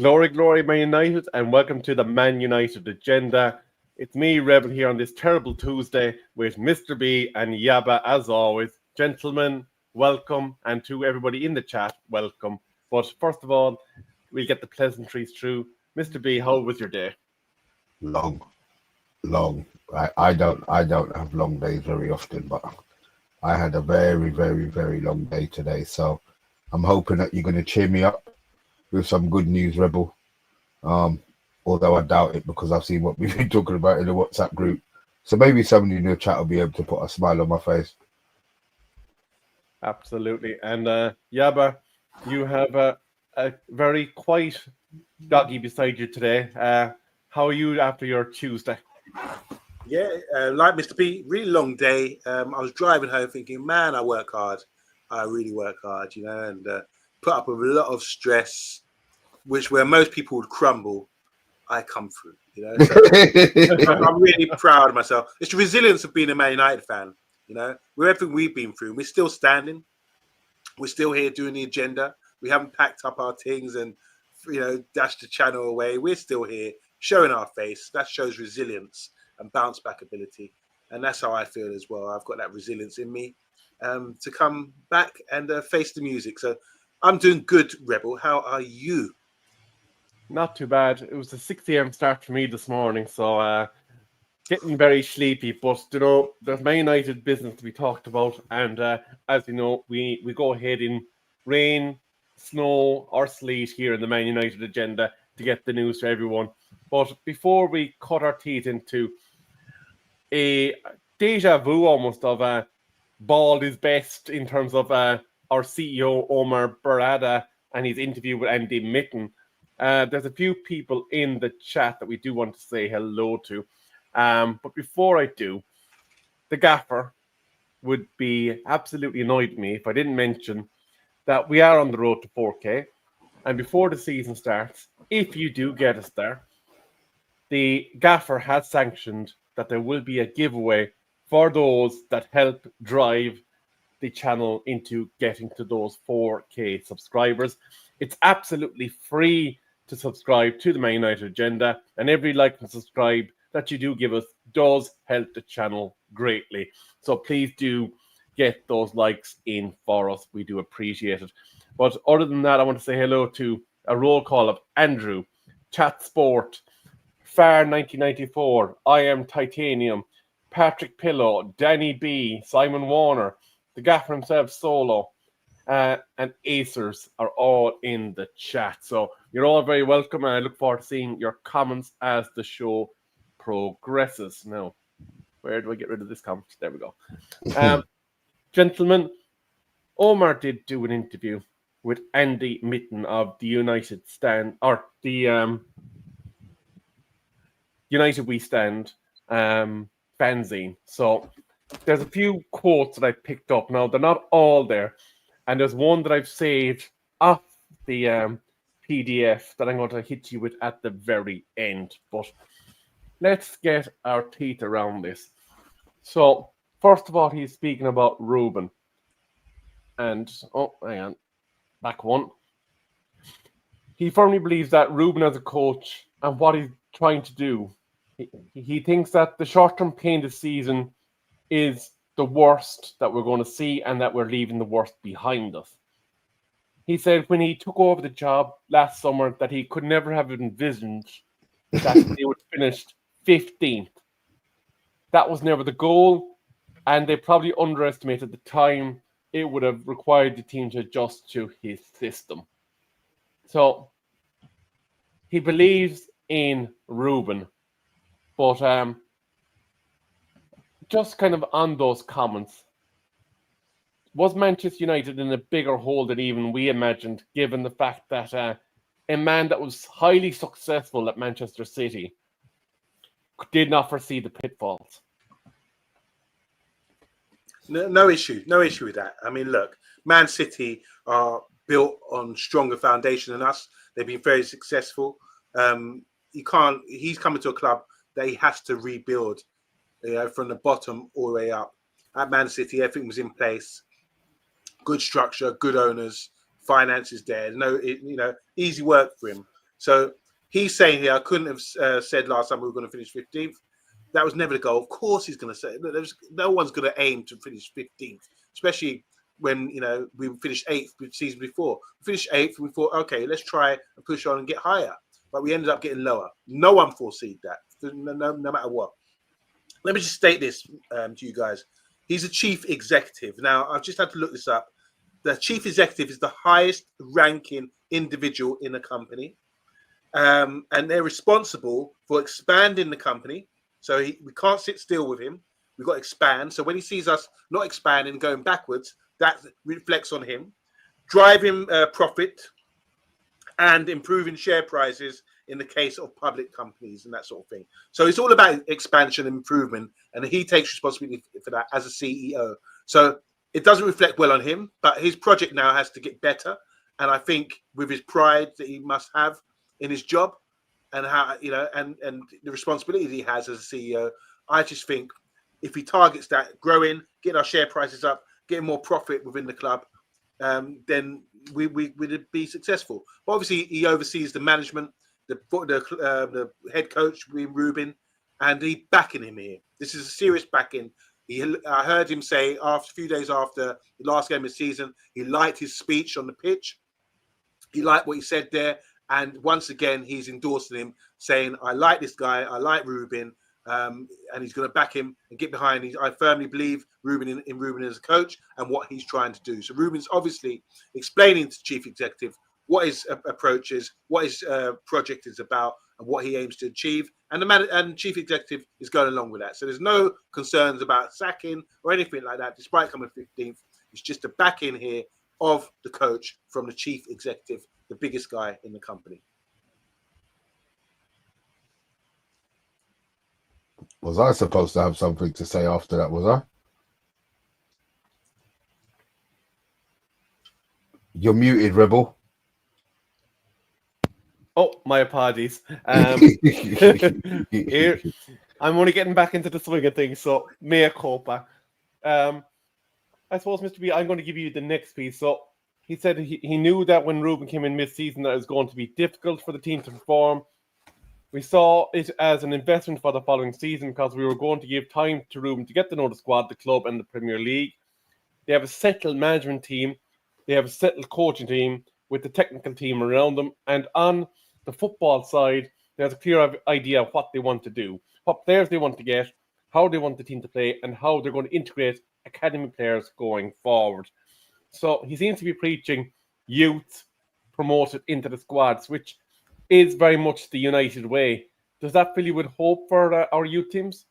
Glory, glory, Man United, and welcome to the Man United agenda. It's me, Reuben, here on this terrible Tuesday with Mr. B and Yaba, as always. Gentlemen, welcome, and to everybody in the chat, welcome. But first of all, we'll get the pleasantries through. Mr. B, how was your day? Long. I don't have long days very often, but I had a very, very, very long day today. So I'm hoping that you're going to cheer me up with some good news, Rebel. Although I doubt it because I've seen what we've been talking about in the WhatsApp group. So maybe somebody in the chat will be able to put a smile on my face. Absolutely. And Yaba, you have a very quiet doggy beside you today. How are you after your Tuesday? Yeah, like Mr. B, really long day. I was driving home thinking, man, I work hard. I really work hard, and put up with a lot of stress, which where most people would crumble, I come through, So I'm really proud of myself. It's the resilience of being a Man United fan, with everything we've been through. We're still standing. We're still here doing the agenda. We haven't packed up our things and, dashed the channel away. We're still here showing our face. That shows resilience and bounce back ability. And that's how I feel as well. I've got that resilience in me to come back and face the music. So I'm doing good, Rebel. How are you? Not too bad. It was a 6 a.m. start for me this morning, so getting very sleepy. But, there's Man United business to be talked about. And as you know, we go ahead in rain, snow, or sleet here in the Man United agenda to get the news to everyone. But before we cut our teeth into a deja vu almost of bald is best in terms of our CEO, Omar Barada, and his interview with Andy Mitten, there's a few people in the chat that we do want to say hello to. But before I do, the gaffer would be absolutely annoyed with me if I didn't mention that we are on the road to 4K. And before the season starts, if you do get us there, the gaffer has sanctioned that there will be a giveaway for those that help drive the channel into getting to those 4K subscribers. It's absolutely free to subscribe to the Man United agenda, and every like and subscribe that you do give us does help the channel greatly. So please do get those likes in for us. We do appreciate it. But other than that, I want to say hello to a roll call of Andrew, Chat Sport, Far 1994, I Am Titanium, Patrick Pillow, Danny B, Simon Warner, the gaffer himself, Solo, and Acers are all in the chat. So you're all very welcome, and I look forward to seeing your comments as the show progresses. Now, where do I get rid of this comment? There we go. Gentlemen, Omar did do an interview with Andy Mitten of the United Stand, or the United We Stand fanzine. So there's a few quotes that I picked up. Now, they're not all there. And there's one that I've saved off the PDF that I'm going to hit you with at the very end. But let's get our teeth around this. So, first of all, he's speaking about Reuben. And, hang on, back one. He firmly believes that Reuben as a coach and what he's trying to do, he thinks that the short-term pain this season is the worst that we're going to see and that we're leaving the worst behind us. He said when he took over the job last summer that he could never have envisioned that they would finish 15th. That was never the goal, and they probably underestimated the time it would have required the team to adjust to his system. So he believes in Reuben, but just kind of on those comments, was Manchester United in a bigger hole than even we imagined, given the fact that a man that was highly successful at Manchester City did not foresee the pitfalls? No issue with that. I mean, look, Man City are built on stronger foundation than us. They've been very successful. He's coming to a club that he has to rebuild, from the bottom all the way up. At Man City, everything was in place. Good structure, good owners, finances there. No, easy work for him. So he's saying here, I couldn't have said last time we were going to finish 15th. That was never the goal. Of course, he's going to say no one's going to aim to finish 15th, especially when we finished 8th the season before. We finished 8th, and we thought, okay, let's try and push on and get higher. But we ended up getting lower. No one foreseed that, no matter what. Let me just state this to you guys. He's a chief executive. Now, I've just had to look this up. The chief executive is the highest ranking individual in a company. And they're responsible for expanding the company. So we can't sit still with him. We've got to expand. So when he sees us not expanding, going backwards, that reflects on him. Driving profit and improving share prices in the case of public companies and that sort of thing. So it's all about expansion and improvement, and he takes responsibility for that as a CEO. So it doesn't reflect well on him, but his project now has to get better. And I think with his pride that he must have in his job and how, and the responsibility that he has as a CEO, I just think if he targets that, growing, getting our share prices up, getting more profit within the club, then we would be successful. But obviously, he oversees the management, the head coach, Reuben, and he's backing him here. This is a serious backing. I heard him say a few days after the last game of the season, he liked his speech on the pitch. He liked what he said there. And once again, he's endorsing him, saying, I like this guy, I like Reuben, and he's going to back him and get behind him. I firmly believe Reuben in Reuben as a coach and what he's trying to do. So Reuben's obviously explaining to Chief Executive what his approach is, what his project is about, and what he aims to achieve. And the Chief Executive is going along with that. So there's no concerns about sacking or anything like that, despite coming 15th. It's just a back-in here of the coach from the Chief Executive, the biggest guy in the company. Was I supposed to have something to say after that, was I? You're muted, Rebel. Oh, my apologies. Here, I'm only getting back into the swing of things, so mea culpa. I suppose, Mr. B, I'm going to give you the next piece. So he said he knew that when Reuben came in mid-season that it was going to be difficult for the team to perform. We saw it as an investment for the following season because we were going to give time to Reuben to get to know the squad, the club, and the Premier League. They have a settled management team. They have a settled coaching team with the technical team around them. And on the football side, there's a clear idea of what they want to do, what players they want to get, how they want the team to play, and how they're going to integrate academy players going forward. So he seems to be preaching youth promoted into the squads, which is very much the United way. Does that fill you with hope for our youth teams?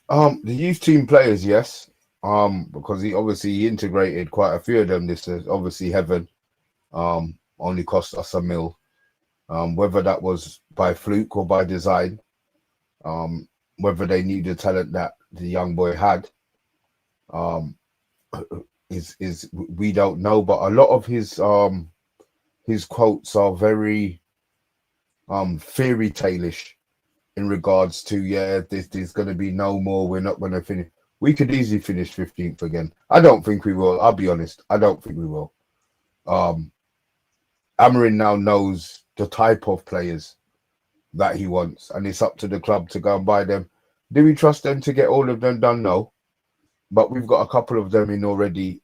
The youth team players, yes. Because he obviously integrated quite a few of them. This is obviously heaven. Only cost us $1 million. Whether that was by fluke or by design, whether they knew the talent that the young boy had, is we don't know. But a lot of his quotes are very fairy tale-ish in regards to there's going to be no more. We're not going to finish. We could easily finish 15th again. I don't think we will. I'll be honest. I don't think we will. Amarin now knows the type of players that he wants, and it's up to the club to go and buy them. Do we trust them to get all of them done? No. But we've got a couple of them in already.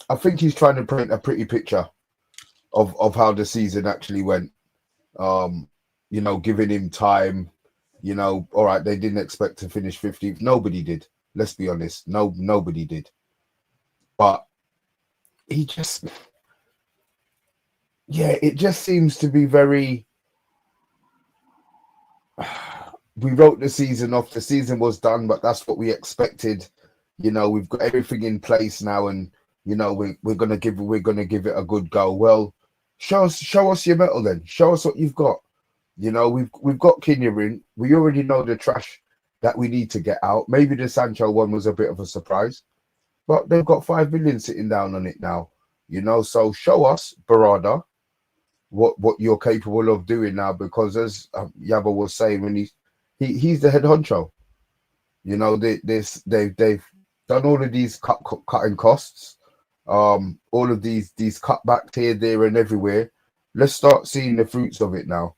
I think he's trying to paint a pretty picture of how the season actually went. Giving him time. All right, they didn't expect to finish 15th. Nobody did. Let's be honest. Nobody did. But he just... it just seems to be very... We wrote the season off. The season was done, but that's what we expected. We've got everything in place now, and we're gonna give it a good go. Well, show us your metal then. Show us what you've got. We've got Kinya in. We already know the trash that we need to get out. Maybe the Sancho one was a bit of a surprise, but they've got 5 million sitting down on it now. So show us, Barada, what you're capable of doing now, because as Yaba was saying, when he's the head honcho. They've done all of these cutting costs. all of these cutbacks here, there, and everywhere. Let's start seeing the fruits of it now.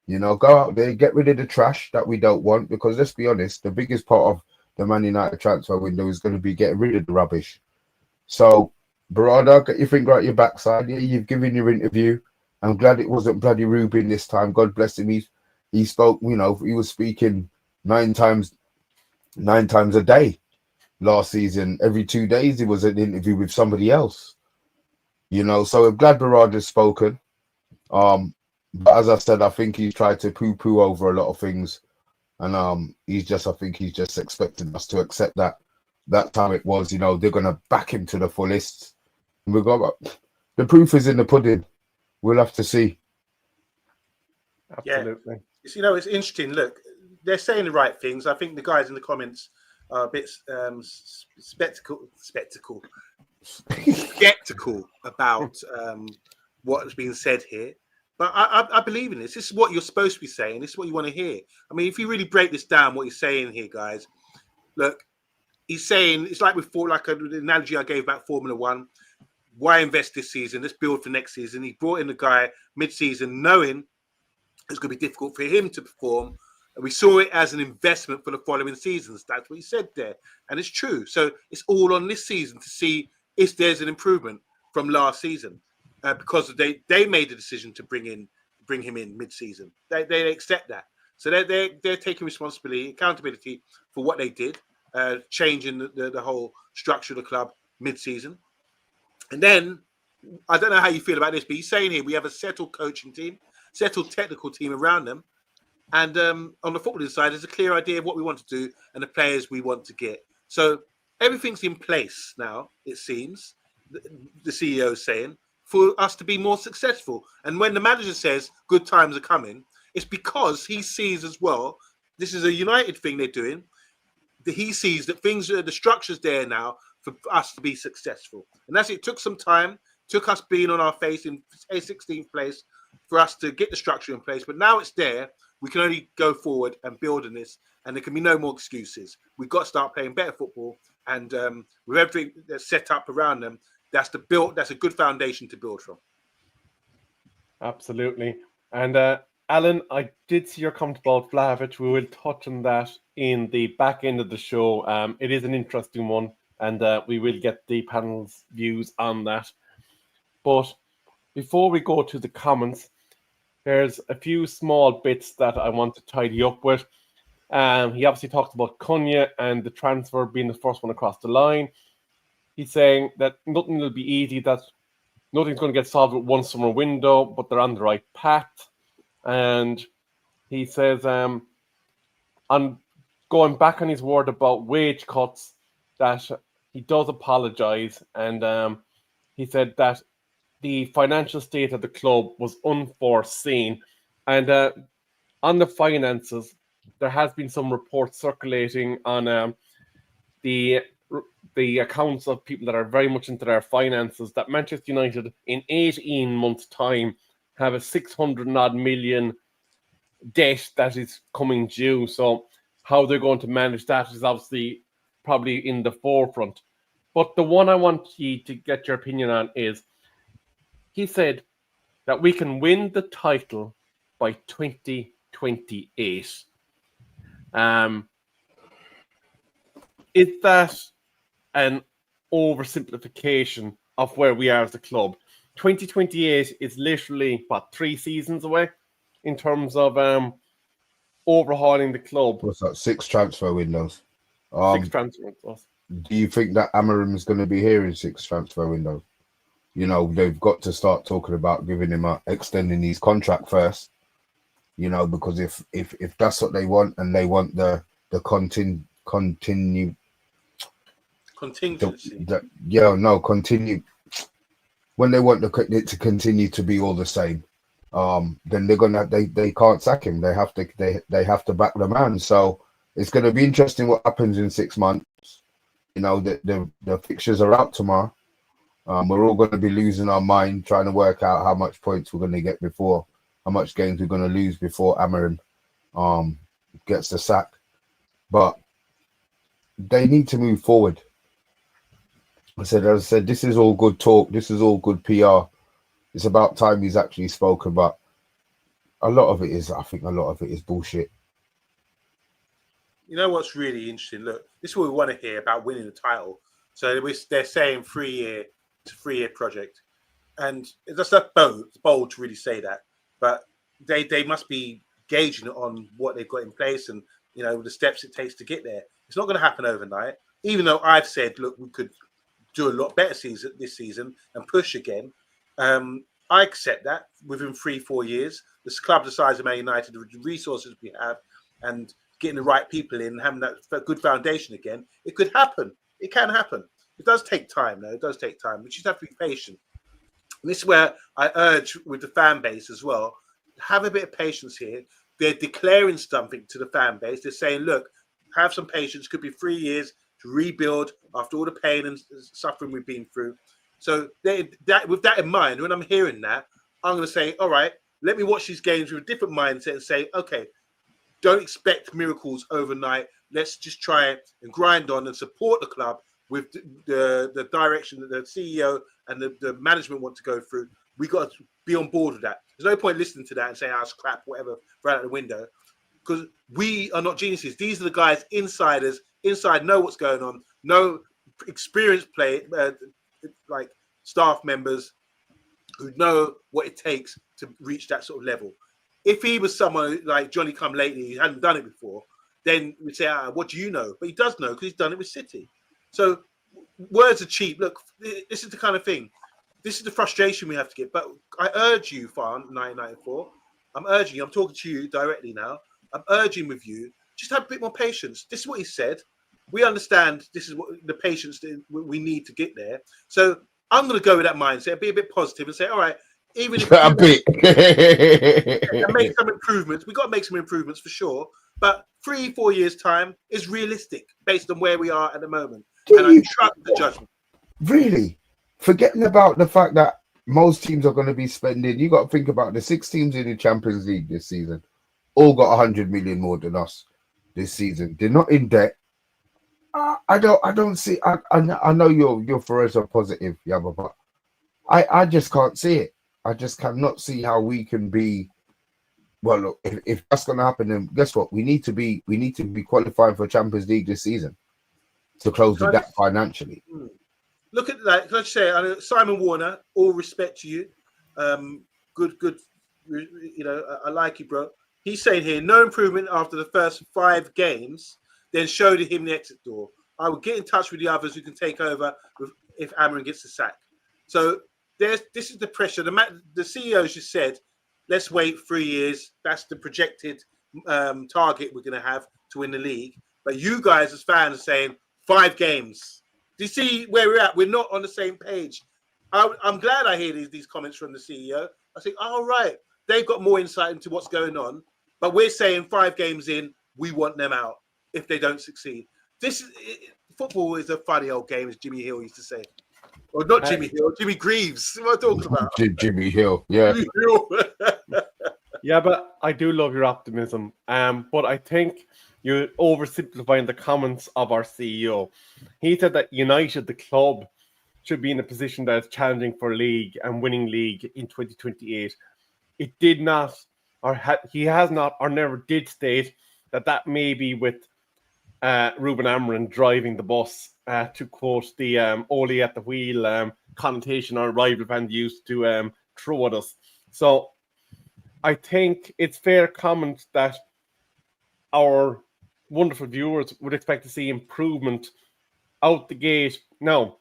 You know, go out there, get rid of the trash that we don't want, because let's be honest, the biggest part of the Man United transfer window is going to be getting rid of the rubbish. So, Barada, get your finger out your backside. Yeah, you've given your interview. I'm glad it wasn't bloody Reuben this time. God bless him. He spoke, you know, he was speaking nine times a day last season. Every 2 days, he was an interview with somebody else. You know, so I'm glad Barada's spoken. But as I said, I think he's tried to poo-poo over a lot of things, and I think he's just expecting us to accept that that's how it was. You know, they're gonna back him to the fullest. And the proof is in the pudding. We'll have to see. Absolutely. Yeah. You know, it's interesting. Look, they're saying the right things. I think the guys in the comments are a bit skeptical about what's being said here. But I believe in this. This is what you're supposed to be saying. This is what you want to hear. I mean, if you really break this down, what he's saying here, guys, look, he's saying it's like before, like an analogy I gave about Formula One. Why invest this season? Let's build for next season. He brought in the guy mid-season, knowing it's going to be difficult for him to perform. And we saw it as an investment for the following seasons. That's what he said there. And it's true. So it's all on this season to see if there's an improvement from last season. Because they made the decision to bring him in mid-season. They accept that. So they're taking responsibility, accountability for what they did, changing the whole structure of the club mid-season. And then, I don't know how you feel about this, but he's saying here we have a settled coaching team, settled technical team around them. And on the footballing side, there's a clear idea of what we want to do and the players we want to get. So everything's in place now, it seems, the CEO is saying, for us to be more successful. And when the manager says good times are coming, it's because he sees as well, this is a United thing they're doing, that he sees that the structure's there now for us to be successful. And that's it. Took some time, took us being on our face in a 16th place for us to get the structure in place. But now it's there. We can only go forward and build on this, and there can be no more excuses. We've got to start playing better football, and with everything that's set up around them, that's a good foundation to build from. Absolutely. And Alan, I did see your comment about Vlahovic. We will touch on that in the back end of the show. It is an interesting one, and we will get the panel's views on that. But before we go to the comments, there's a few small bits that I want to tidy up with. He obviously talked about Cunha and the transfer being the first one across the line. He's saying that nothing will be easy, that nothing's going to get solved with one summer window, but they're on the right path. And he says, on going back on his word about wage cuts, that he does apologise. And he said that the financial state of the club was unforeseen. And on the finances, there has been some reports circulating on the accounts of people that are very much into their finances that Manchester United in 18 months' time have a 600 million debt that is coming due. So how they're going to manage that is obviously probably in the forefront. But the one I want you to get your opinion on is, he said that we can win the title by 2028. Is that an oversimplification of where we are as a club? 2028 is literally, 3 seasons away in terms of overhauling the club. What's that? 6 transfer windows. 6 transfer windows. Do you think that Amarim is going to be here in 6 transfer windows? You know, they've got to start talking about giving him extending his contract first. You know, because if that's what they want, and they want the continue. Contingency. Continue. When they want it to continue to be all the same, then they can't sack him. They have to back the man. So it's going to be interesting what happens in 6 months. You know, the fixtures are out tomorrow. We're all going to be losing our mind trying to work out how much points we're going to get before, how much games we're going to lose before Amarim gets the sack. But they need to move forward. As I said, this is all good talk. This is all good PR. It's about time he's actually spoken, but I think a lot of it is bullshit. You know what's really interesting? Look, this is what we want to hear about winning the title. So they're saying 3-year, it's a 3-year project, and that's not bold to really say that, but they must be gauging on what they've got in place and the steps it takes to get there. It's not going to happen overnight. Even though I've said, look, we could do a lot better this season and push again. I accept that within 3-4 years, this club the size of Man United, with the resources we have, and getting the right people in, having that good foundation again, it could happen. It can happen. It does take time, though. It does take time. We just have to be patient. And this is where I urge with the fan base as well, have a bit of patience here. They're declaring something to the fan base. They're saying, look, have some patience. Could be 3 years to rebuild after all the pain and suffering we've been through. So with that in mind, when I'm hearing that, I'm going to say, all right, let me watch these games with a different mindset and say, okay, don't expect miracles overnight. Let's just try and grind on and support the club with the direction that the CEO and the management want to go through. We got to be on board with that. There's no point listening to that and saying, "Oh, it's crap," whatever, right out the window, because we are not geniuses. These are the guys, insiders, know what's going on, know experienced like staff members who know what it takes to reach that sort of level. If he was someone like Johnny come lately, he hadn't done it before, then we'd say, what do you know? But he does know because he's done it with City. So words are cheap. Look, this is the kind of thing. This is the frustration we have to get. But I urge you, Farn 1994, I'm urging you, I'm talking to you directly now. I'm urging with you, just have a bit more patience. This is what he said. We understand this is what the patience that we need to get there. So I'm going to go with that mindset, be a bit positive and say, all right, even if A bit. and make some improvements, we've got to make some improvements for sure. But 3-4 years' time is realistic based on where we are at the moment. And I trust the judgment. Really? Forgetting about the fact that most teams are going to be spending, you got to think about the 6 teams in the Champions League this season, all got 100 million more than us this season. They're not in debt. I don't see. I know you're forever positive, Yabba, but I just can't see it. I just cannot see how we can be. Well, look, if that's going to happen, then guess what? We need to be qualifying for Champions League this season to close the gap financially. Look at that. Let's say, Simon Warner. All respect to you. Good. I like you, bro. He's saying here, no improvement after the first 5 games. Then showed him the exit door. I will get in touch with the others who can take over if Amarin gets the sack. So this is the pressure. The CEO just said, let's wait 3 years. That's the projected target we're going to have to win the league. But you guys as fans are saying 5 games. Do you see where we're at? We're not on the same page. I'm glad I hear these comments from the CEO. I think, all right, they've got more insight into what's going on. But we're saying 5 games in, we want them out if they don't succeed. Football is a funny old game, as Jimmy Hill used to say. Or not Jimmy Hill, Jimmy Greaves. What am I talking about? Jimmy Hill, yeah. Jimmy Hill. Yeah, but I do love your optimism. But I think you're oversimplifying the comments of our CEO. He said that United, the club, should be in a position that is challenging for league and winning league in 2028. It did not, he has not, or never did state that may be with Reuben Amarin driving the bus, to quote the Oli at the wheel connotation our rival fans used to throw at us. So I think it's fair comment that our wonderful viewers would expect to see improvement out the gate. Now,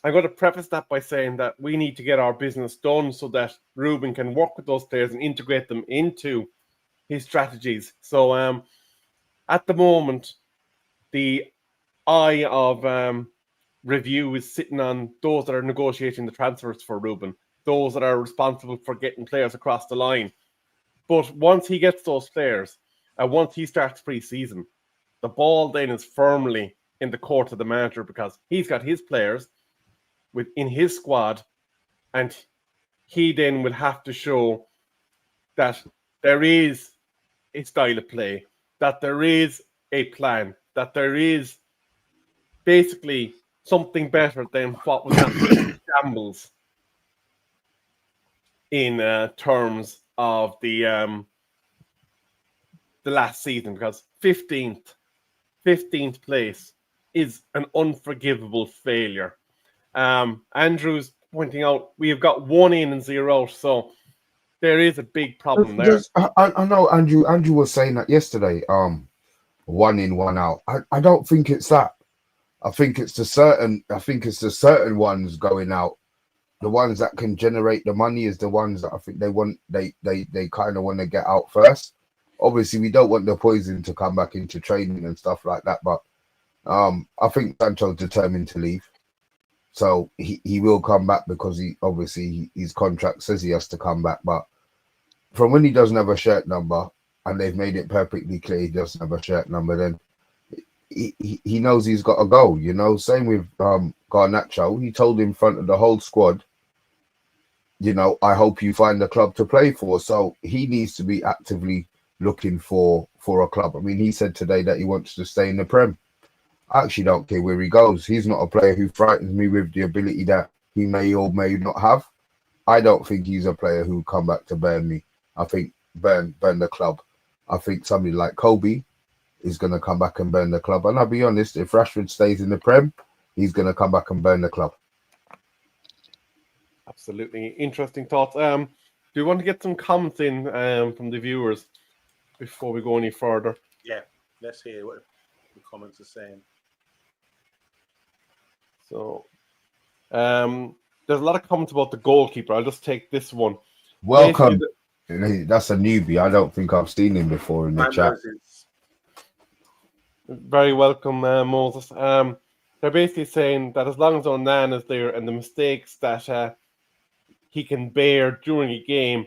I'm going to preface that by saying that we need to get our business done so that Reuben can work with those players and integrate them into his strategies. So at the moment, the eye of review is sitting on those that are negotiating the transfers for Reuben, those that are responsible for getting players across the line. But once he gets those players, and once he starts pre-season, the ball then is firmly in the court of the manager because he's got his players within his squad, and he then will have to show that there is a style of play, that there is a plan, that there is basically something better than what was happening shambles in terms of the last season, because 15th place is an unforgivable failure. Andrew's pointing out we have got 1 in and 0 out, so there is a big problem there. I know Andrew was saying that yesterday. 1 in, 1 out. I don't think it's that. I think it's the certain ones going out. The ones that can generate the money is the ones that I think they kind of want to get out first. Obviously, we don't want the poison to come back into training and stuff like that. But I think Sancho's determined to leave. So he will come back because his contract says he has to come back. But from when he doesn't have a shirt number and they've made it perfectly clear he doesn't have a shirt number, then he knows he's got to go. You know, same with Garnacho. He told in front of the whole squad, you know, I hope you find a club to play for. So he needs to be actively looking for a club. I mean, he said today that he wants to stay in the Prem. I actually don't care where he goes. He's not a player who frightens me with the ability that he may or may not have. I don't think he's a player who come back to burn me. I think burn the club. I think somebody like Kobe is going to come back and burn the club. And I'll be honest, if Rashford stays in the Prem, he's going to come back and burn the club. Absolutely. Interesting thoughts. Do you want to get some comments in from the viewers before we go any further? Yeah, let's hear what the comments are saying. So, there's a lot of comments about the goalkeeper. I'll just take this one. Welcome. That's a newbie. I don't think I've seen him before in the chat. Very welcome, Moses. They're basically saying that as long as Onan is there and the mistakes that he can bear during a game,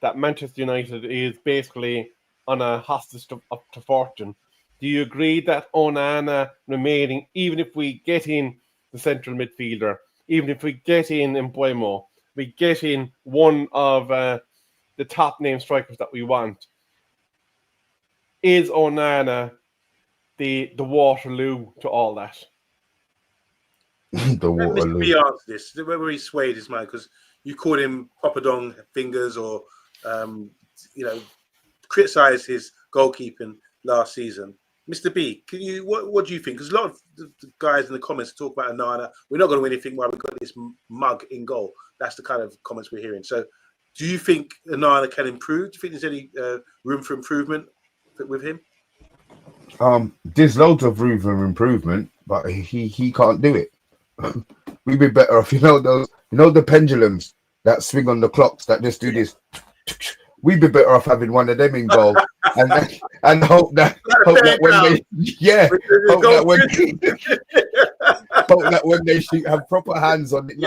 that Manchester United is basically on a hostage up to fortune. Do you agree that Onana remaining, even if we get in the central midfielder, even if we get in Mbuemo, we get in one of the top name strikers that we want, is Onana the Waterloo to all that? The Waterloo. Mr. B answered this. Whether he swayed his mind, because you called him Papadong fingers or, criticise his goalkeeping last season. Mr. B, can you what do you think? Because a lot of the guys in the comments talk about Onana. We're not going to win anything while we've got this mug in goal. That's the kind of comments we're hearing. So, do you think Onana can improve? Do you think there's any room for improvement with him? There's loads of room for improvement, but he can't do it. We'd be better off, the pendulums that swing on the clocks that just do this. We'd be better off having one of them in goal, and hope that when they shoot, have proper hands on it,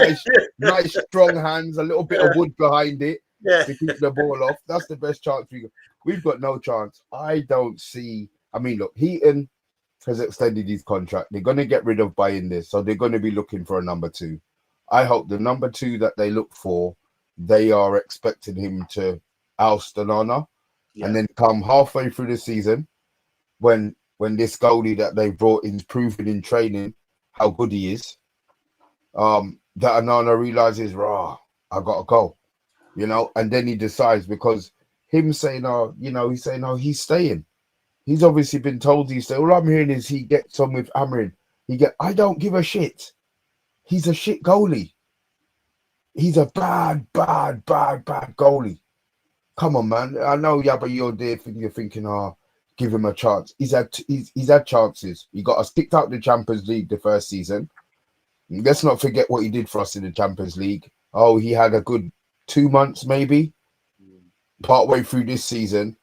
nice strong hands, a little bit of wood behind it to keep the ball off. That's the best chance we've got. No chance. I don't see. I mean, look, Heaton has extended his contract. They're going to get rid of buying this, so they're going to be looking for a number 2. I hope the number 2 that they look for, they are expecting him to oust Onana, and then come halfway through the season when this goalie that they brought in is proving in training how good he is, that Onana realizes, I gotta go, and then he decides, because him saying, he's saying, he's staying. He's obviously been told he's staying. All I'm hearing is he gets on with Amarin. I don't give a shit. He's a shit goalie. He's a bad goalie. Come on, man. I know, but you're there. You're thinking, give him a chance. He's had chances. He got us kicked out the Champions League the first season. Let's not forget what he did for us in the Champions League. He had a good 2 months, maybe, partway through this season.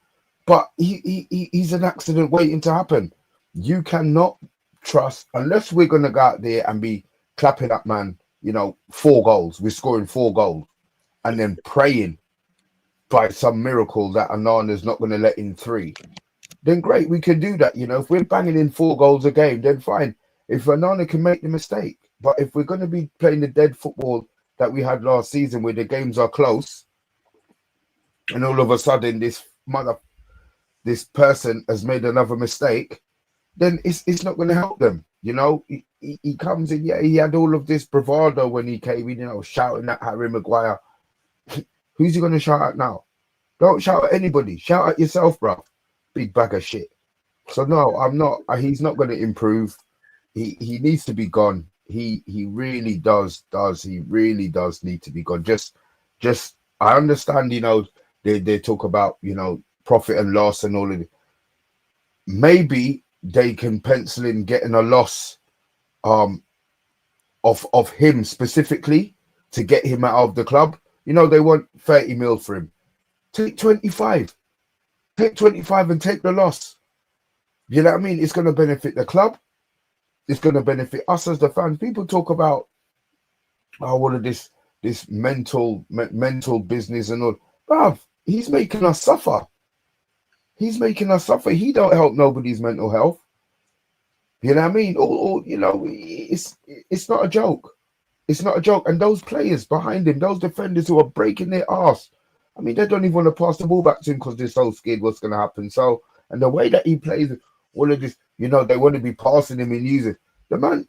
But he's an accident waiting to happen. You cannot trust, unless we're going to go out there and be clapping up, man, 4 goals. We're scoring 4 goals. And then praying by some miracle that Onana's not going to let in 3. Then great, we can do that. If we're banging in 4 goals a game, then fine. If Onana can make the mistake. But if we're going to be playing the dead football that we had last season where the games are close, and all of a sudden this person has made another mistake, then it's not going to help them. he comes in. Yeah, he had all of this bravado when he came in, shouting at Harry Maguire. Who's he going to shout at now? Don't shout at anybody. Shout at yourself, bro. Big bag of shit. So no, I'm not. He's not going to improve. He needs to be gone. He really does. He really does need to be gone. Just I understand. They talk about profit and loss and all of it. Maybe they can pencil in getting a loss of him specifically to get him out of the club. They want 30 mil for him. Take 25. Take 25 and take the loss. You know what I mean? It's going to benefit the club. It's going to benefit us as the fans. People talk about all of this mental business and all. Bruv, he's making us suffer. He's making us suffer. He don't help nobody's mental health. You know what I mean? It's not a joke. It's not a joke. And those players behind him, those defenders who are breaking their arse, I mean, they don't even want to pass the ball back to him because they're so scared what's going to happen. So, and the way that he plays, all of this, they want to be passing him and using the man.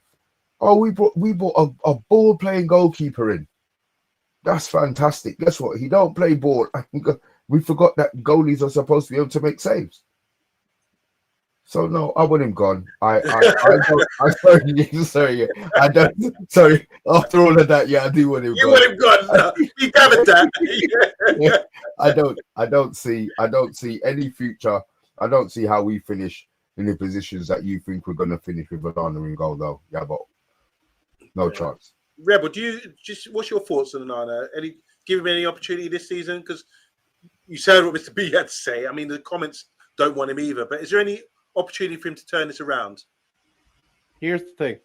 Oh, we brought a ball playing goalkeeper in. That's fantastic. Guess what? He don't play ball. We forgot that goalies are supposed to be able to make saves. So no, I want him gone. I don't. Sorry. After all of that, I do want him gone. You want him gone? No. You gathered that. I don't see any future. I don't see how we finish in the positions that you think we're going to finish with Onana in goal, though. Yeah, but no chance. Rebel, what's your thoughts on Onana? Give him any opportunity this season? Because you said what Mr. B had to say. I mean, the comments don't want him either. But is there any opportunity for him to turn this around? Here's the thing.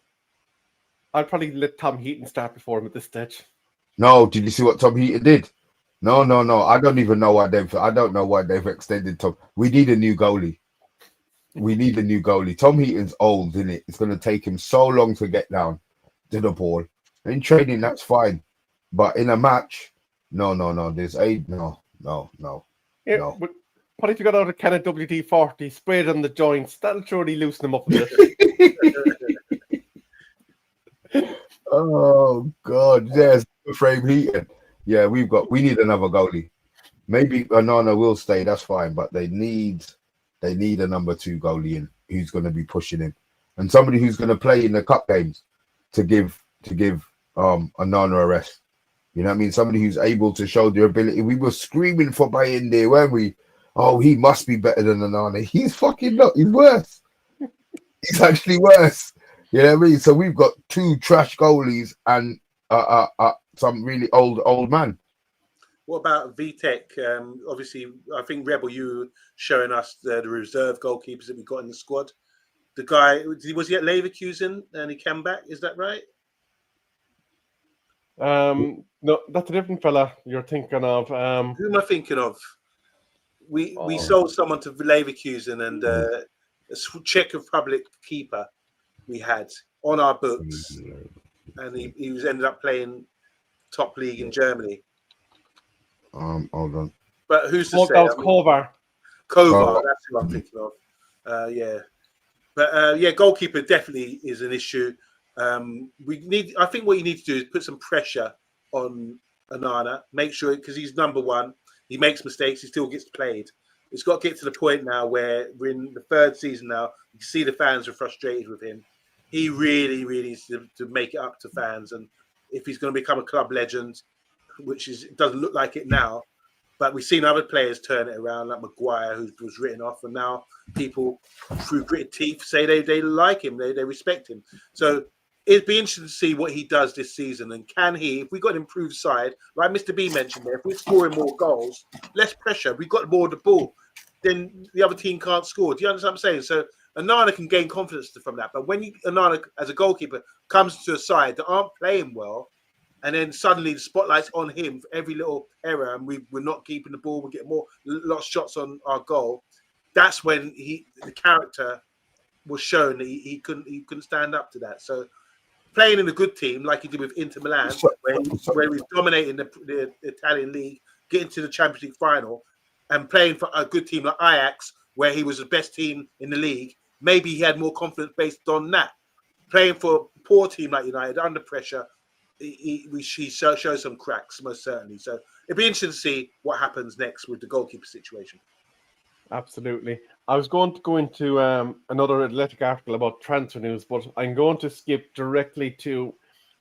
I'd probably let Tom Heaton start before him at this stage. No, did you see what Tom Heaton did? No. I don't even know why they've extended Tom. We need a new goalie. Tom Heaton's old, isn't it? It's going to take him so long to get down to the ball. In training, that's fine. But in a match, no. There's no. Yeah, No. But what if you got out a can of WD-40, sprayed on the joints? That'll surely loosen them up a bit. Oh God, yes, frame Heaton. Yeah, we need another goalie. Maybe Onana will stay, that's fine, but they need a number 2 goalie in who's going to be pushing him, and somebody who's going to play in the cup games to give Onana a rest. You know what I mean? Somebody who's able to show their ability. We were screaming for Bayende, weren't we? Oh, he must be better than Onana. He's fucking not. He's worse. He's actually worse. You know what I mean? So we've got 2 trash goalies and some really old man. What about VTech? Obviously, I think Rebel, you showing us the reserve goalkeepers that we got in the squad. The guy, was he at Leverkusen and he came back? Is that right? No, that's a different fella you're thinking of. Who am I thinking of? We sold someone to Leverkusen and a Czech Republic keeper we had on our books, and he was ended up playing top league in Germany. Hold on. But who's to say? That was Kovar. Kovar, that's who I'm thinking of. Yeah. But goalkeeper definitely is an issue. I think what you need to do is put some pressure on Onana, make sure, because he's number 1, he makes mistakes, he still gets played. It's got to get to the point now where we're in the 3rd season now. You can see the fans are frustrated with him. He really needs to make it up to fans, and if he's going to become a club legend, which it doesn't look like it now, but we've seen other players turn it around, like Maguire, who was written off, and now people through gritted teeth say they like him, they respect him. So it'd be interesting to see what he does this season, and can he, if we got an improved side, like Mr. B mentioned there, if we're scoring more goals, less pressure, we've got more of the ball, then the other team can't score. Do you understand what I'm saying? So Onana can gain confidence from that. But when Onana, as a goalkeeper, comes to a side that aren't playing well, and then suddenly the spotlight's on him for every little error, and we're not keeping the ball, we get a lot of shots on our goal, that's when the character was shown that he couldn't stand up to that. So playing in a good team like he did with Inter Milan, where he's dominating the Italian league, getting to the Champions League final, and playing for a good team like Ajax, where he was the best team in the league, maybe he had more confidence based on that. Playing for poor team like United, under pressure, he shows some cracks, most certainly. So it'd be interesting to see what happens next with the goalkeeper situation. Absolutely. I was going to go into another Athletic article about transfer news, but I'm going to skip directly to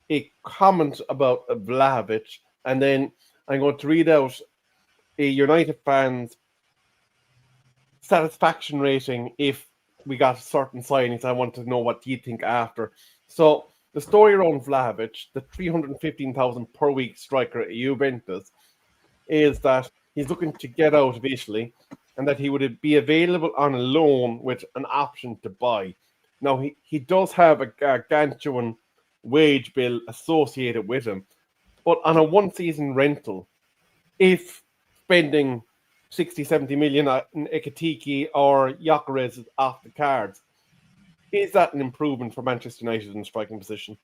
a comment about Vlahovic, and then I'm going to read out a United fan's satisfaction rating if we got certain signings. I want to know what you think after. So the story around Vlahovic, the 315,000 per week striker at Juventus, is that he's looking to get out of Italy and that he would be available on a loan with an option to buy. Now, he does have a gargantuan wage bill associated with him, but on a one-season rental, if spending 60, 70 million on Ekatiki or Gyökeres is off the cards, is that an improvement for Manchester United in striking position?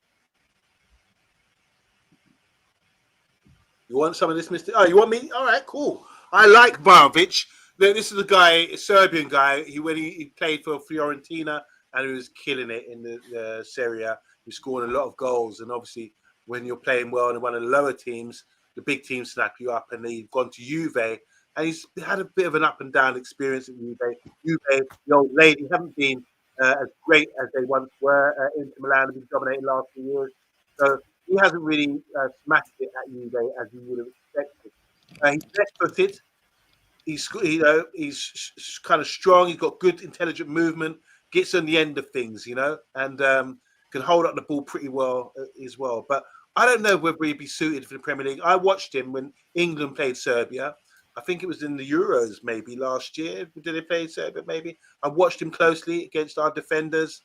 You want some of this, Mr. Oh, you want me? All right, cool. I like Vlahovic. This is a guy, a Serbian guy. When he played for Fiorentina and he was killing it in the Serie A. He scored a lot of goals. And obviously, when you're playing well in one of the lower teams, the big teams snap you up. And he's gone to Juve. And he's had a bit of an up and down experience at Juve. Juve, the old lady, haven't been as great as they once were. Inter Milan have been dominating the last few years. So he hasn't really smashed it at Juve as you would have expected. He's left-footed. He's kind of strong. He's got good, intelligent movement. Gets on the end of things, and can hold up the ball pretty well as well. But I don't know whether he'd be suited for the Premier League. I watched him when England played Serbia. I think it was in the Euros maybe last year. Did they play Serbia maybe? I watched him closely against our defenders.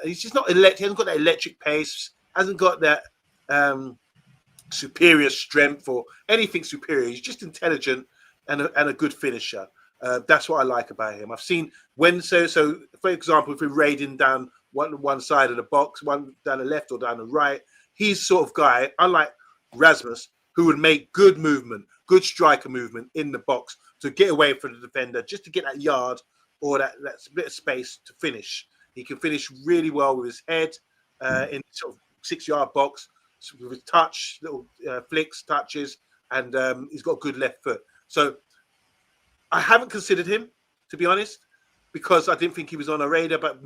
He's just not electric. He hasn't got that electric pace. Hasn't got that superior strength or anything superior. He's just intelligent and a good finisher. That's what I like about him. I've seen so for example, if we're raiding down one side of the box, one down the left or down the right, he's sort of guy, unlike Rasmus, who would make good movement, good striker movement in the box to get away from the defender, just to get that yard or that bit of space to finish. He can finish really well with his head in sort of 6-yard box with his touch, little flicks, touches, and he's got a good left foot. So I haven't considered him, to be honest, because I didn't think he was on a radar. But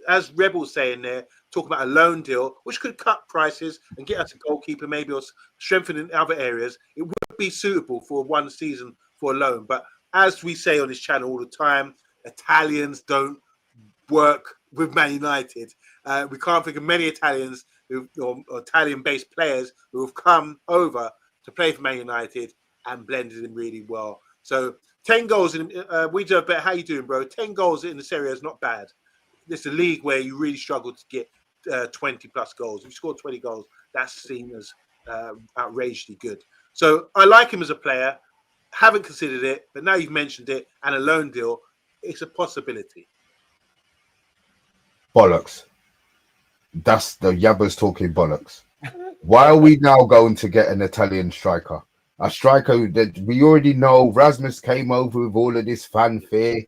as Rebel's saying there, talking about a loan deal, which could cut prices and get us a goalkeeper maybe or strengthen in other areas, it would be suitable for one season for a loan. But as we say on this channel all the time, Italians don't work with Man United. We can't think of many Italians or Italian-based players who have come over to play for Man United and blended in really well. So 10 goals in we do a bet. How you doing, bro? 10 goals in the Serie A is not bad. It's a league where you really struggle to get 20 plus goals. If you score 20 goals, that's seen as outrageously good. So I like him as a player. Haven't considered it, but now you've mentioned it and a loan deal, it's a possibility. Bollocks. That's the Yabbers talking bollocks. Why are we now going to get an Italian striker? A striker that we already know. Rasmus came over with all of this fanfare.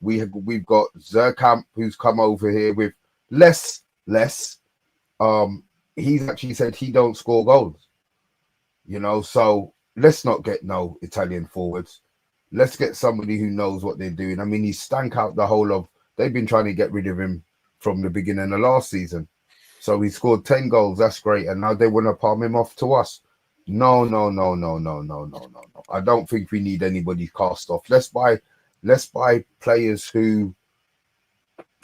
We've got Zerkamp who's come over here with less. He's actually said he don't score goals. So let's not get no Italian forwards. Let's get somebody who knows what they're doing. I mean, he stank out the whole of. They've been trying to get rid of him from the beginning of last season. So he scored 10 goals. That's great. And now they want to palm him off to us. No. I don't think we need anybody cast off. Let's buy players who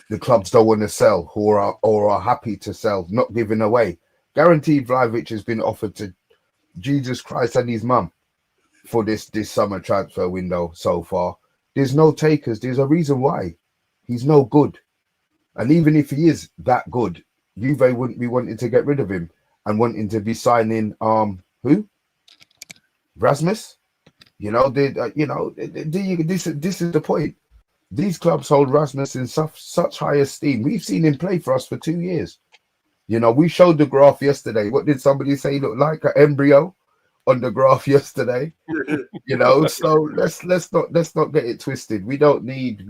the clubs don't want to sell or are happy to sell, not giving away. Guaranteed Vlahovic has been offered to Jesus Christ and his mum for this summer transfer window so far. There's no takers. There's a reason why. He's no good. And even if he is that good, Juve wouldn't be wanting to get rid of him and wanting to be signing who? Rasmus? This is the point. These clubs hold Rasmus in such high esteem. We've seen him play for us for 2 years. We showed the graph yesterday. What did somebody say looked like an embryo on the graph yesterday? So let's not get it twisted. We don't need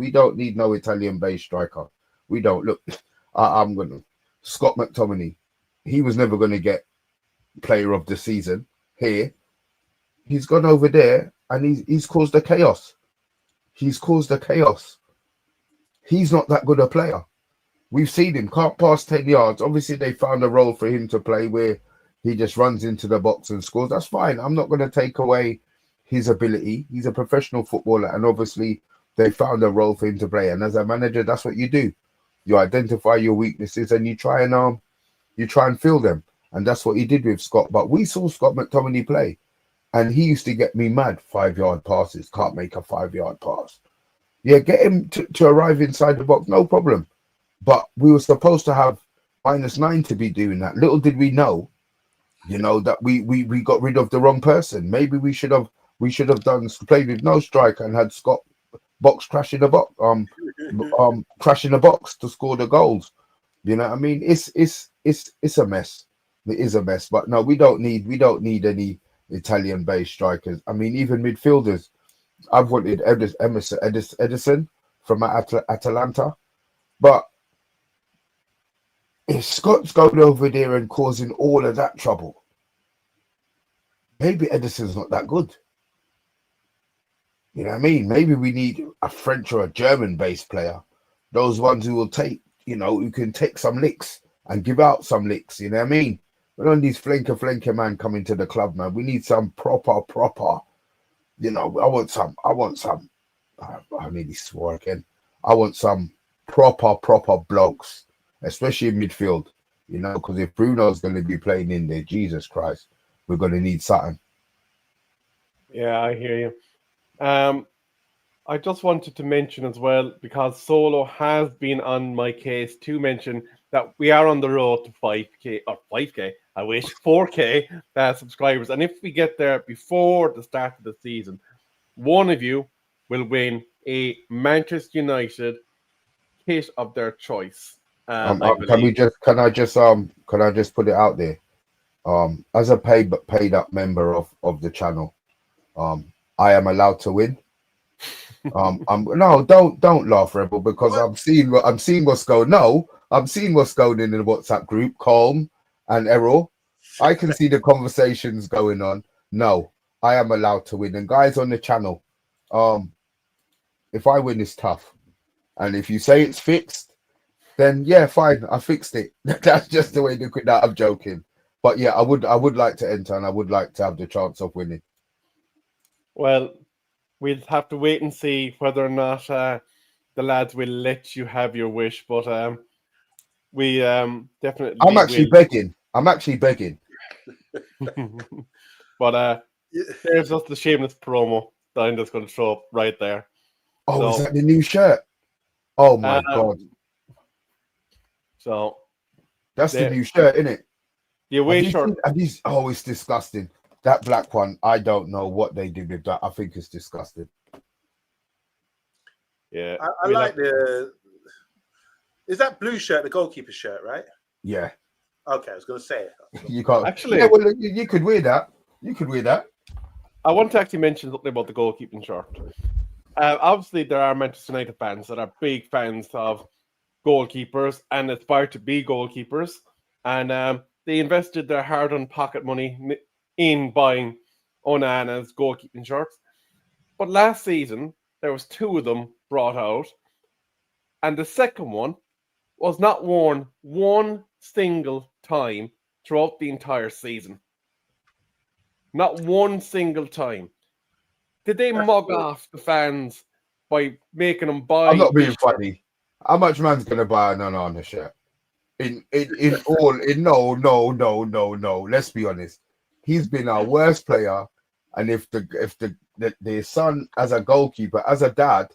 no Italian based striker. We don't. Look, I'm gonna Scott McTominay. He was never going to get player of the season here. He's gone over there and he's caused the chaos. He's caused the chaos. He's not that good a player. We've seen him, can't pass 10 yards. Obviously, they found a role for him to play where he just runs into the box and scores. That's fine. I'm not going to take away his ability. He's a professional footballer, and obviously, they found a role for him to play. And as a manager, that's what you do. You identify your weaknesses and you try and fill them. And that's what he did with Scott. But we saw Scott McTominay play, and he used to get me mad. 5-yard passes, can't make a 5-yard pass. Yeah, get him to arrive inside the box, no problem. But we were supposed to have -9 to be doing that. Little did we know, that we got rid of the wrong person. Maybe we should have played with no striker and had Scott box crash in the box, crash in the box to score the goals. You know what I mean? It's a mess. It is a mess. But no, we don't need any Italian-based strikers. I mean, even midfielders. I've wanted Edison from Atalanta, but if Scott's going over there and causing all of that trouble, maybe Edison's not that good. You know what I mean? Maybe we need a French or a German-based player. Those ones who will take, who can take some licks and give out some licks. You know what I mean? We don't need flanker man coming to the club, man. We need some proper. I want some. I nearly swore again. I want some proper blokes, especially in midfield. Because if Bruno's going to be playing in there, Jesus Christ, we're going to need something. Yeah, I hear you. I just wanted to mention as well, because Solo has been on my case to mention that we are on the road to 5K or 5K. I wish 4K subscribers, and if we get there before the start of the season, one of you will win a Manchester United kit of their choice. Can I just put it out there? As a paid up member of the channel, I am allowed to win. No, don't laugh, Rebel, because I'm seeing what's going. No, I'm seeing what's going in the WhatsApp group. Calm and Errol, I can see the conversations going on. No, I am allowed to win. And guys on the channel, if I win, it's tough. And if you say it's fixed, then yeah, fine, I fixed it. That's just the way to quit that. I'm joking, but yeah, I would like to enter, and I would like to have the chance of winning. Well, we'll have to wait and see whether or not the lads will let you have your wish, but we definitely. I'm actually begging. But there's just the shameless promo that I'm just going to throw up right there. Oh, is that the new shirt? Oh my God! So that's the new shirt, isn't it? The away shirt. It's disgusting. That black one, I don't know what they did with that. I think it's disgusting. Yeah, I like the. Is that blue shirt the goalkeeper shirt, right? Yeah. Okay, I was going to say it. You can't actually. Yeah, well, you could wear that. I want to actually mention something about the goalkeeping shirt. Obviously, there are Manchester United fans that are big fans of goalkeepers and aspire to be goalkeepers, and they invested their hard-earned pocket money in buying Onana's goalkeeping shirts. But last season, there was 2 of them brought out, and the second one was not worn one single time throughout the entire season. Not one single time. Did they mug off the fans by making them buy? I'm not being funny. How much man's gonna buy an Onana shirt? No. Let's be honest. He's been our worst player, and if the son as a goalkeeper, as a dad,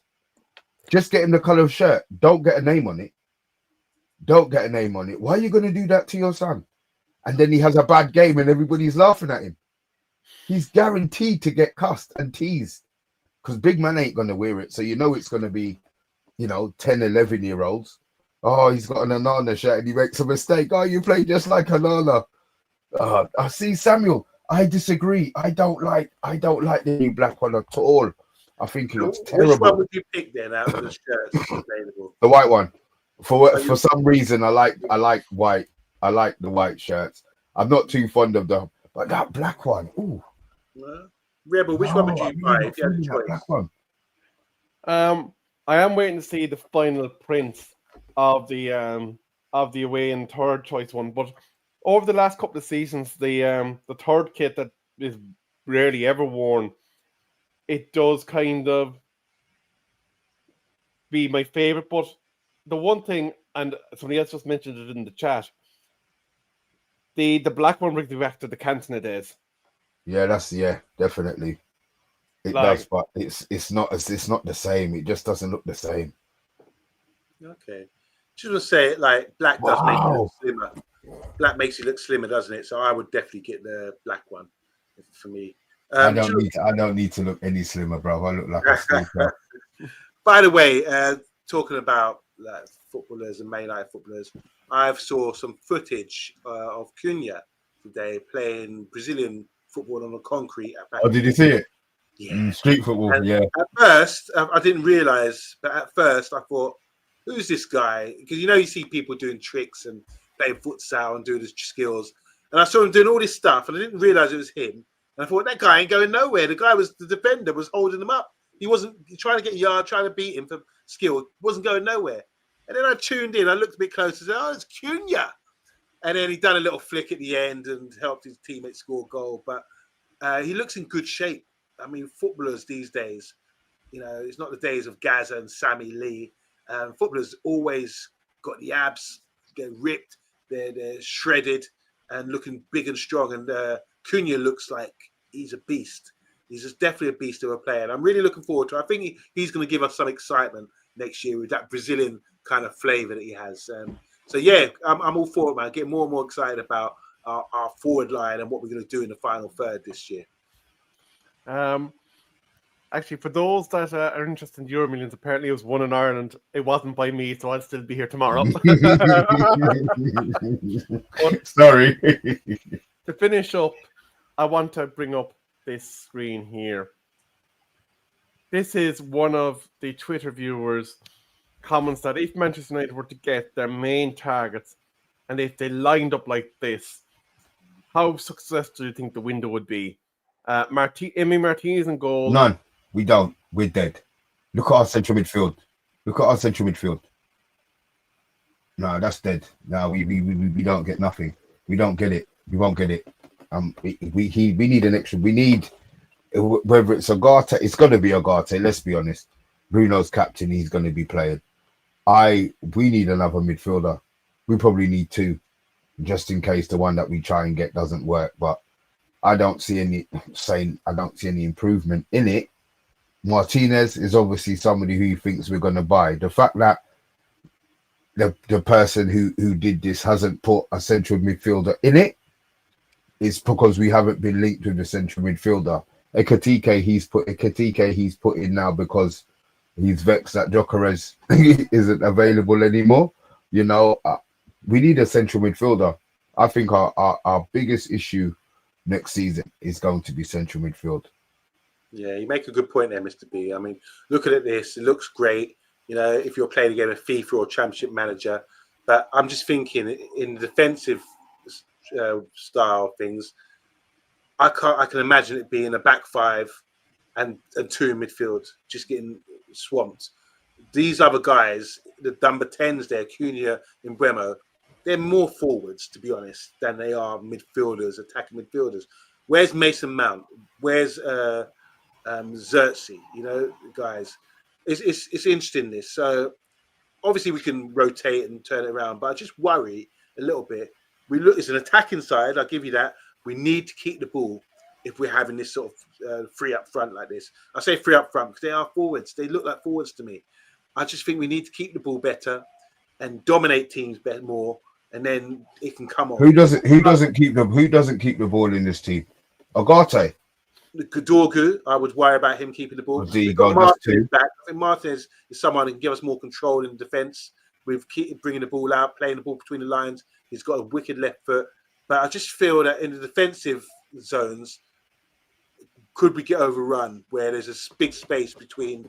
just get him the color of shirt. Don't get a name on it. Why are you going to do that to your son? And then he has a bad game and everybody's laughing at him. He's guaranteed to get cussed and teased because big man ain't going to wear it. So it's going to be, 10, 11-year-olds. Oh, he's got an Onana shirt and he makes a mistake. Oh, you play just like Onana. I see, Samuel. I disagree. I don't like the new black one at all. I think it looks terrible. Which one would you pick then out of the shirts available? The white one. For some reason, I like white. I like the white shirts. I'm not too fond of but that black one. Ooh, Rebel, which one would no, you I'm buy really not if you had a feeling that choice? black one. I am waiting to see the final prints of the away and third choice one. But over the last couple of seasons, the third kit that is rarely ever worn, it does kind of be my favorite. But the one thing, and somebody else just mentioned it in the chat, the black one brings me back to the Cantona days. Yeah, definitely. It does, Like, but it's not the same. It just doesn't look the same. Okay. Just want to say, like, black does make you look slimmer. Black makes you look slimmer, doesn't it? So I would definitely get the black one for me. I don't need to look any slimmer, bro. I look like a sneaker. By the way, talking about footballers and Man United footballers, I've saw some footage of Cunha today playing Brazilian football on the concrete. Oh, did you see it? Yeah. Street football, And yeah. at first, I didn't realise, but at first I thought, who's this guy? Because you see people doing tricks and playing futsal and doing his skills. And I saw him doing all this stuff and I didn't realise it was him. And I thought, that guy ain't going nowhere. The defender was holding him up. He wasn't trying to get yard, trying to beat him for skill. Wasn't going nowhere. And then I tuned in. I looked a bit closer. And said, oh, it's Cunha. And then he done a little flick at the end and helped his teammates score a goal. But he looks in good shape. I mean, footballers these days, it's not the days of Gaza and Sammy Lee. Footballers always got the abs, get ripped. They're shredded and looking big and strong. And Cunha looks like he's a beast. He's just definitely a beast of a player. And I'm really looking forward to it. I think he's going to give us some excitement next year with that Brazilian kind of flavour that he has. So, yeah, I'm all for it, man. Getting more and more excited about our forward line and what we're going to do in the final third this year. Actually, for those that are interested in Euro Millions, apparently it was won in Ireland. It wasn't by me, so I'll still be here tomorrow. Sorry. To finish up, I want to bring up this screen here. This is one of the Twitter viewers' comments that if Manchester United were to get their main targets and if they lined up like this, how successful do you think the window would be? Emi Martinez in goal. None. We don't. We're dead. Look at our central midfield. No, that's dead. No, we don't get nothing. We don't get it. We won't get it. We need an extra. We need, whether it's Agate, it's going to be Agate. Let's be honest. Bruno's captain. He's going to be playing. We need another midfielder. We probably need two, just in case the one that we try and get doesn't work. But I don't see any improvement in it. Martinez is obviously somebody who he thinks we're going to buy. The fact that the person who did this hasn't put a central midfielder in it is because we haven't been linked with the central midfielder. Ekatike he's put in now because he's vexed that Gyökeres isn't available anymore. We need a central midfielder. I think our biggest issue next season is going to be central midfield. Yeah, you make a good point there, Mr. B. I mean, looking at this, it looks great. If you're playing a game of FIFA or Championship Manager, but I'm just thinking in the defensive style things, I can imagine it being a back five and two in midfield, just getting swamped. These other guys, the number 10s there, Cunha and Bremo, they're more forwards, to be honest, than they are midfielders, attacking midfielders. Where's Mason Mount? Where's Xerxes? Guys, it's interesting this. So obviously we can rotate and turn it around, but I just worry a little bit. It's an attacking side. I'll give you that. We need to keep the ball if we're having this sort of free up front like this. I say free up front because they are forwards. They look like forwards to me. I just think we need to keep the ball better and dominate teams better more, and then it can come on. Who doesn't keep the ball in this team? Agate. Dorgu, I would worry about him keeping the ball. We've got Martinez back. I think Martinez is someone who can give us more control in defence. We've keep bringing the ball out, playing the ball between the lines. He's got a wicked left foot. But I just feel that in the defensive zones, could we get overrun where there's a big space between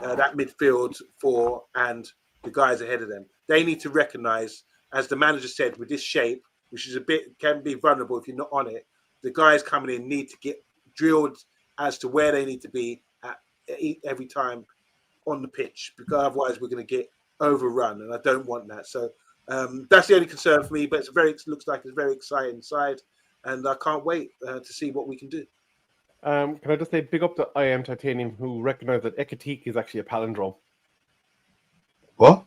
that midfield four and the guys ahead of them. They need to recognise, as the manager said, with this shape, which is can be vulnerable if you're not on it, the guys coming in need to get drilled as to where they need to be at every time on the pitch, because otherwise we're going to get overrun, and I don't want that. So that's the only concern for me. But it looks like it's a very exciting side, and I can't wait to see what we can do. Can I just say big up to I Am Titanium, who recognised that Ekatike is actually a palindrome. What?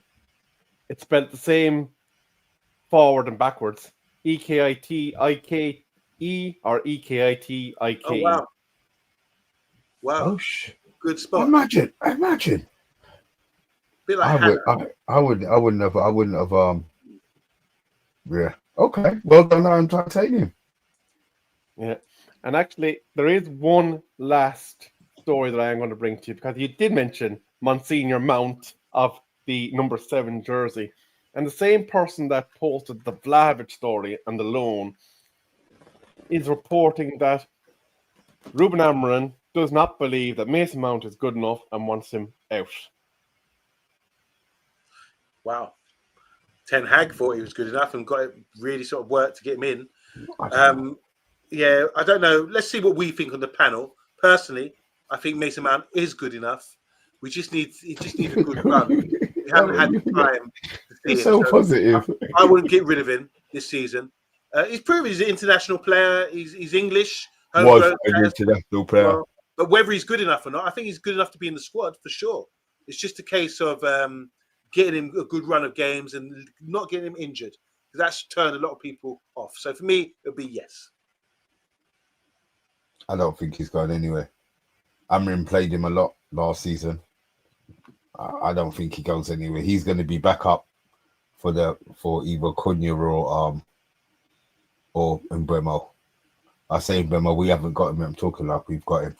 It's spelled the same forward and backwards. E-K-I-T-I-K-E or E-K-I-T-I-K-E. Oh wow! Wow, Oh, good spot. Imagine. Bit like I wouldn't have. Yeah. Okay. Well done, I'm Titanium. Yeah. And actually, there is one last story that I am going to bring to you, because you did mention Monsignor Mount of the number 7 jersey. And the same person that posted the Vlahovic story and the loan is reporting that Reuben Amorim does not believe that Mason Mount is good enough and wants him out. Wow. Ten Hag thought he was good enough and got it really sort of worked to get him in. Yeah, I don't know. Let's see what we think on the panel. Personally, I think Mason Mount is good enough. He just needs a good run. We haven't had the time to see It's him. so positive. I wouldn't get rid of him this season. He's proven he's an international player. He's English. Was an international player. Well, but whether he's good enough or not, I think he's good enough to be in the squad for sure. It's just a case of getting him a good run of games and not getting him injured. That's turned a lot of people off. So for me, it'll be yes. I don't think he's going anywhere. Amorim played him a lot last season. I don't think he goes anywhere. He's going to be back up for either Cunha or Mbeumo. I say Mbeumo, we haven't got him. I'm talking like we've got him.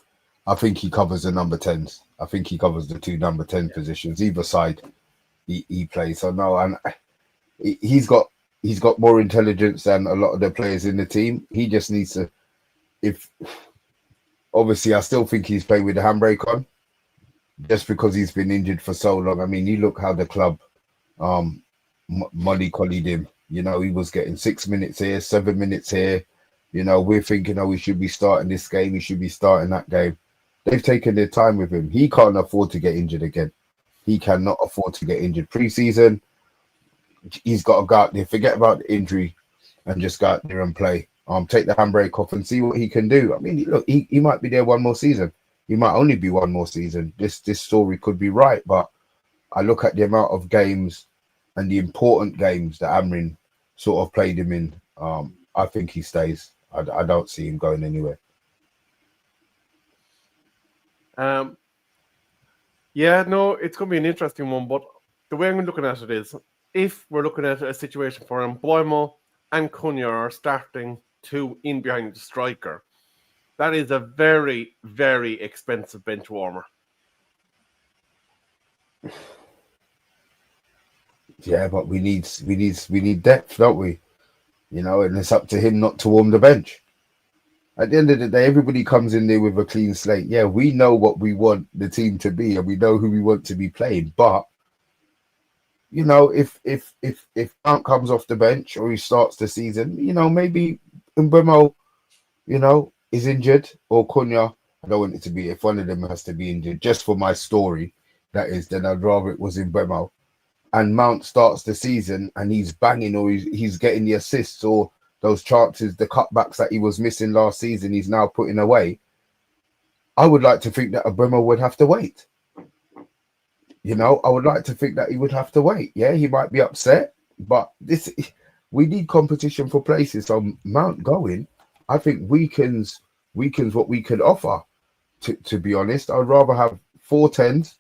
I think he covers the number 10s. I think he covers the 2 number 10 positions. Either side he plays. So no, and he's got more intelligence than a lot of the players in the team. He just needs to. Obviously, I still think he's playing with the handbrake on, just because he's been injured for so long. I mean, you look how the club mollycoddled him. You know, he was getting 6 minutes here, 7 minutes here. You know, we're thinking, we should be starting this game. He should be starting that game. They've taken their time with him. He can't afford to get injured again. He cannot afford to get injured. Pre-season, he's got to go out there, forget about the injury, and just go out there and play. Take the handbrake off and see what he can do. I mean, look, he might be there one more season. He might only be one more season. This story could be right, but I look at the amount of games and the important games that Amorim sort of played him in. I think he stays. I don't see him going anywhere. Yeah, no, it's going to be an interesting one, but the way I'm looking at it is, if we're looking at a situation for Mbeumo and Cunha are starting 2 in behind the striker, that is a very, very expensive bench warmer. Yeah, but we need depth, don't we? You know, and it's up to him not to warm the bench. At the end of the day, everybody comes in there with a clean slate. Yeah, we know what we want the team to be, and we know who we want to be playing. But you know, if Mount comes off the bench or he starts the season, you know, maybe Mbeumo, you know, is injured, or Cunha. I don't want it to be, if one of them has to be injured, just for my story, that is, then I'd rather it was Mbeumo. And Mount starts the season and he's banging, or he's getting the assists, or those chances, the cutbacks that he was missing last season, he's now putting away. I would like to think that Mbeumo would have to wait. You know, I would like to think that he would have to wait. Yeah, he might be upset, but we need competition for places. So Mount going, I think weakens what we can offer. To be honest, I'd rather have 4 10s,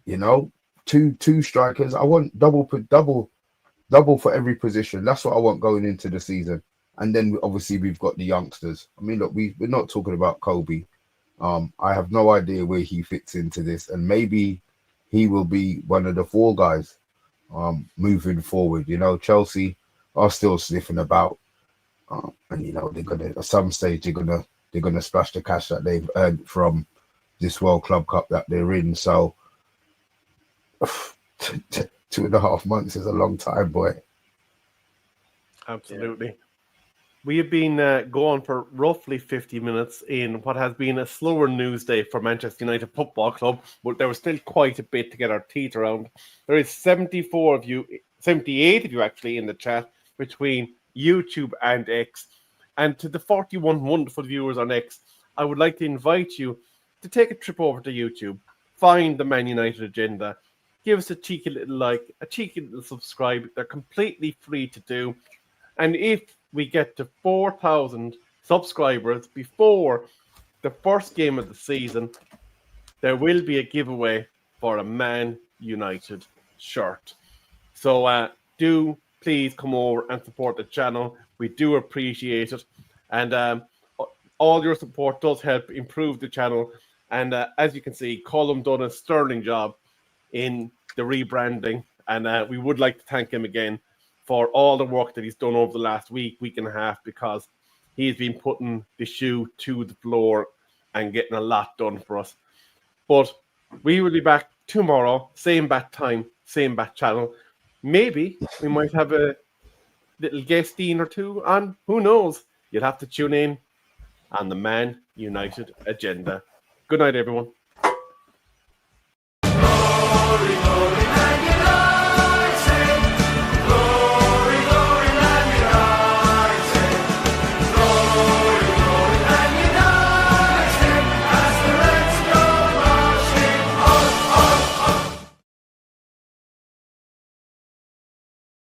you know, two strikers. I want double for every position. That's what I want going into the season. And then obviously we've got the youngsters. I mean, look, we're not talking about Kobe. I have no idea where he fits into this, and maybe he will be one of the 4 guys moving forward. You know, Chelsea are still sniffing about, and you know, they're gonna, at some stage they're gonna splash the cash that they've earned from this World Club Cup that they're in. So 2.5 months is a long time, boy. Absolutely. We have been going for roughly 50 minutes in what has been a slower news day for Manchester United Football Club, but there was still quite a bit to get our teeth around. There is 74 of you, 78 of you actually in the chat between YouTube and X. And to the 41 wonderful viewers on X, I would like to invite you to take a trip over to YouTube, find the Man United Agenda, give us a cheeky little like, a cheeky little subscribe. They're completely free to do. And if we get to 4,000 subscribers before the first game of the season, there will be a giveaway for a Man United shirt. So do please come over and support the channel. We do appreciate it. And all your support does help improve the channel. And as you can see, Colm done a sterling job in the rebranding. And we would like to thank him again for all the work that he's done over the last week and a half, because he's been putting the shoe to the floor and getting a lot done for us. But we will be back tomorrow, same bat time, same bat channel. Maybe we might have a little guesting or two on, who knows? You'll have to tune in on the Man United Agenda. Good night, everyone.